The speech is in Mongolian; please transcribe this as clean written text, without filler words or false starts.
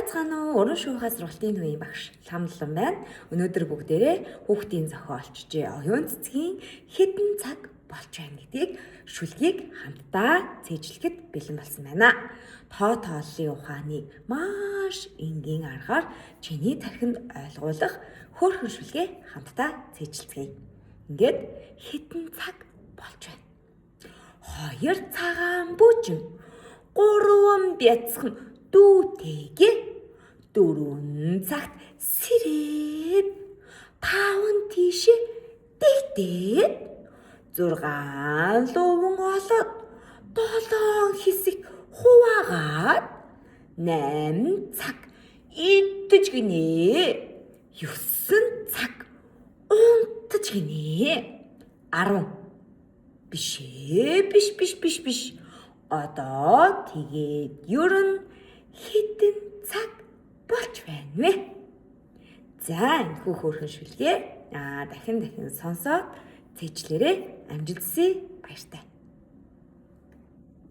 Байцгаана уу? Уран шуугийнхаа сургалтын төвийн багш Ламлан байна. Өнөөдөр бүгдээрээ хүүхдийн зохиолч оюун цэцгийн хэдэн цаг болж байна гэдгийг шүлгийг хамтдаа цээжлэхэд бэлэн болсон байна. Тооллын ухааныг маш энгийн аргаар чиний тархинд ойлгуулах хөөрхөн шүлгээ хамтдаа цээжлэцгээе. Ингээд хэдэн цаг болж байна. 2 цагаан бүжин, 3 бяцхан дүүтэйгээ 4 цагт сэрээд 5 тийшээ дэгдээд 6 луван олоод 7 хэсэг хуваагаад 8 цаг идэж гинэ. 9 цаг унтаж гинэ. 10 биш. Одоо тэгээд ер нь хэдэн цаг болж байна вэ? За энэ хөөрхөн шүлгээ дахин сонсоод цээжлээрээ амжилтсыг баяртай.